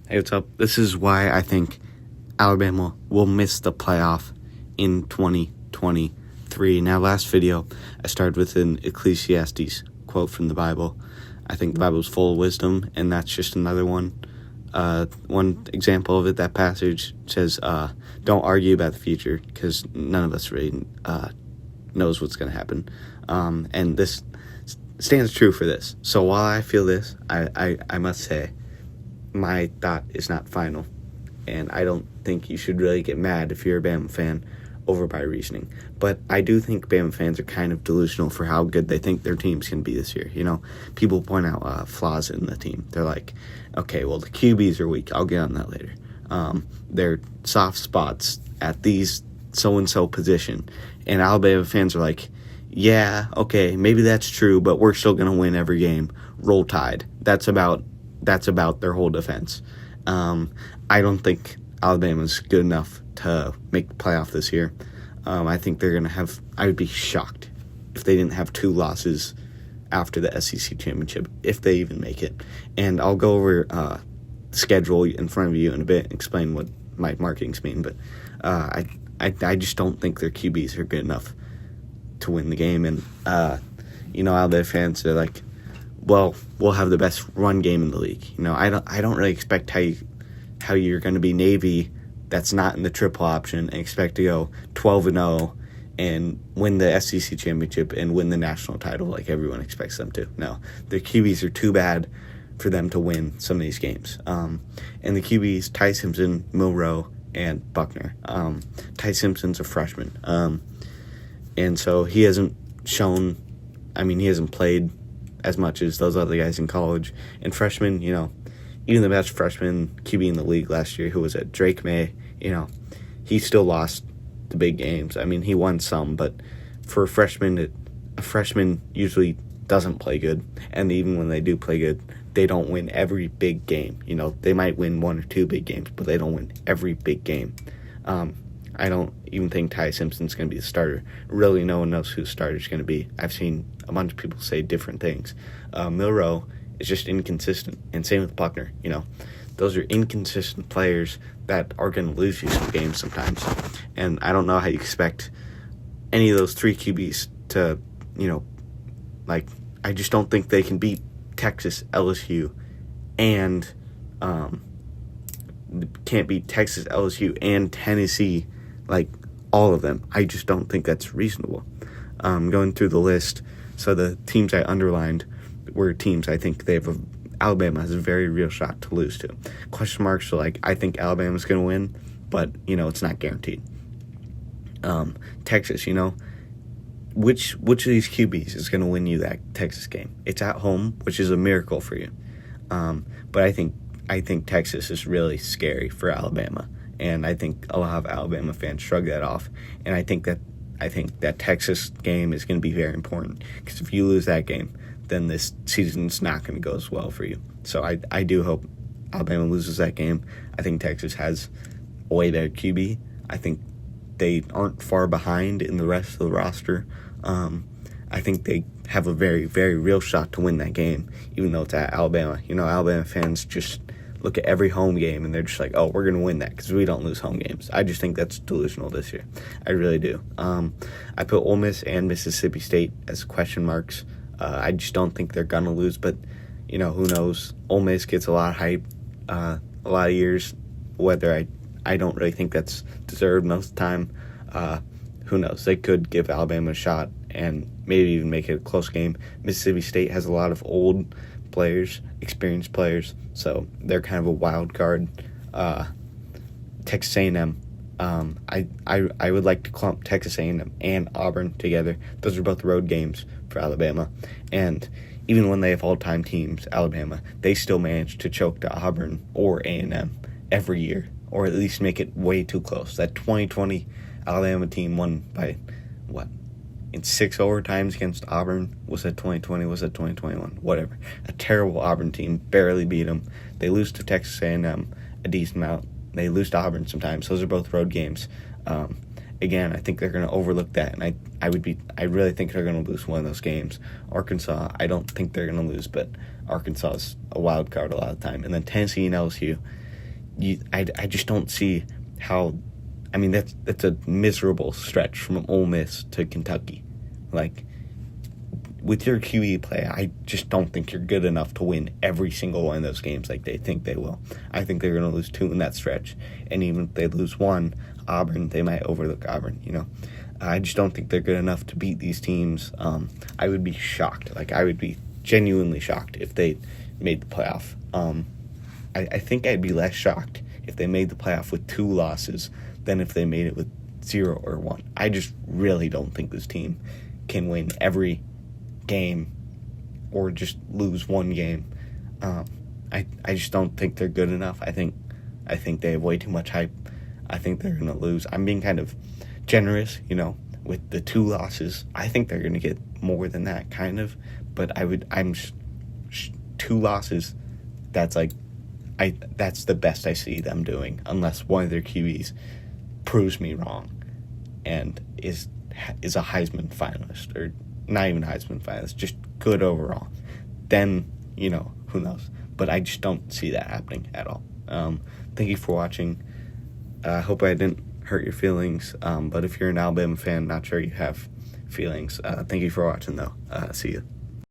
Hey, what's up? This is why I think Alabama will miss the playoff in 2023. Now, last video, I started with an Ecclesiastes quote from the Bible. I think the Bible is full of wisdom, and that's just another one. One example of it, that passage says, don't argue about the future, because none of us really knows what's going to happen. And this stands true for this. So while I feel this, I must say, my thought is not final, and I don't think you should really get mad if you're a Bama fan over my reasoning. But I do think Bama fans are kind of delusional for how good they think their teams can be this year. You know, people point out flaws in the team. They're like, okay, well, the QBs are weak. I'll get on that later. They're soft spots at these so-and-so position. And Alabama fans are like, yeah, okay, maybe that's true, but we're still going to win every game. Roll Tide. That's about their whole defense. I don't think Alabama's good enough to make the playoff this year. I think they're going to have... I would be shocked if they didn't have 2 losses after the SEC championship, if they even make it. And I'll go over the schedule in front of you in a bit and explain what my markings mean. But I just don't think their QBs are good enough to win the game. And, Alabama fans are like, well, we'll have the best run game in the league. You know, I don't really expect how you're going to be Navy that's not in the triple option and expect to go 12-0 and win the SEC championship and win the national title like everyone expects them to. No, their QBs are too bad for them to win some of these games. And the QBs, Ty Simpson, Milroe, and Buckner. Ty Simpson's a freshman. And so he hasn't shown, he hasn't played as much as those other guys in college. And freshmen, even the best freshman QB in the league last year, who was at Drake May, he still lost the big games. He won some, but for a freshman usually doesn't play good. And even when they do play good, they don't win every big game. They might win 1 or 2 big games, but they don't win every big game. I don't even think Ty Simpson's going to be the starter. Really, no one knows who the starter's going to be. I've seen a bunch of people say different things. Milroe is just inconsistent, and same with Buckner. Those are inconsistent players that are going to lose you some games sometimes. And I don't know how you expect any of those 3 QBs to, I just don't think they can beat Texas, LSU, and can't beat Texas, LSU, and Tennessee, all of them. I just don't think that's reasonable. Going through the list, so the teams I underlined were teams I think Alabama has a very real shot to lose to. Question marks are I think Alabama's going to win, but, it's not guaranteed. Texas, which of these QBs is going to win you that Texas game? It's at home, which is a miracle for you. But I think Texas is really scary for Alabama, and I think a lot of Alabama fans shrug that off. And I think that Texas game is going to be very important, because if you lose that game, then this season's not going to go as well for you. So I do hope Alabama loses that game. I think Texas has a way better QB. I think they aren't far behind in the rest of the roster. I think they have a very, very real shot to win that game, even though it's at Alabama. Alabama fans just look at every home game and they're just like, oh, we're going to win that because we don't lose home games. I just think that's delusional this year. I really do. I put Ole Miss and Mississippi State as question marks. I just don't think they're going to lose, but, who knows? Ole Miss gets a lot of hype a lot of years, whether I don't really think that's deserved most of the time. Who knows? They could give Alabama a shot and maybe even make it a close game. Mississippi State has a lot of old players, experienced players, so they're kind of a wild card. Texas A&M, I would like to clump Texas A&M and Auburn together. Those are both road games for Alabama, and even when they have all-time teams, Alabama, they still manage to choke to Auburn or A&M every year, or at least make it way too close. That 2020 Alabama team won by, in 6 overtimes against Auburn. Was that 2020? Was that 2021? Whatever. A terrible Auburn team, barely beat them. They lose to Texas A&M a decent amount. They lose to Auburn sometimes. Those are both road games. Again, I think they're going to overlook that, and I really think they're going to lose one of those games. Arkansas, I don't think they're going to lose, but Arkansas is a wild card a lot of the time. And then Tennessee and LSU, I just don't see how. I mean, that's a miserable stretch from Ole Miss to Kentucky. Like, with your QE play, I just don't think you're good enough to win every single one of those games like they think they will. I think they're going to lose 2 in that stretch, and even if they lose 1, Auburn, they might overlook Auburn, I just don't think they're good enough to beat these teams. I would be shocked. Like, I would be genuinely shocked if they made the playoff. I think I'd be less shocked if they made the playoff with 2 losses than if they made it with 0 or 1. I just really don't think this team can win every game or just lose 1 game. I just don't think they're good enough. I think they have way too much hype. I think they're going to lose. I'm being kind of generous, with the 2 losses. I think they're going to get more than that, kind of. But 2 losses, that's the best I see them doing, unless one of their QBs proves me wrong and is a Heisman finalist, or not even Heisman finalist, just good overall. Then, who knows? But I just don't see that happening at all. Thank you for watching. I hope I didn't hurt your feelings, but if you're an Alabama fan, not sure you have feelings. Thank you for watching, though. See you.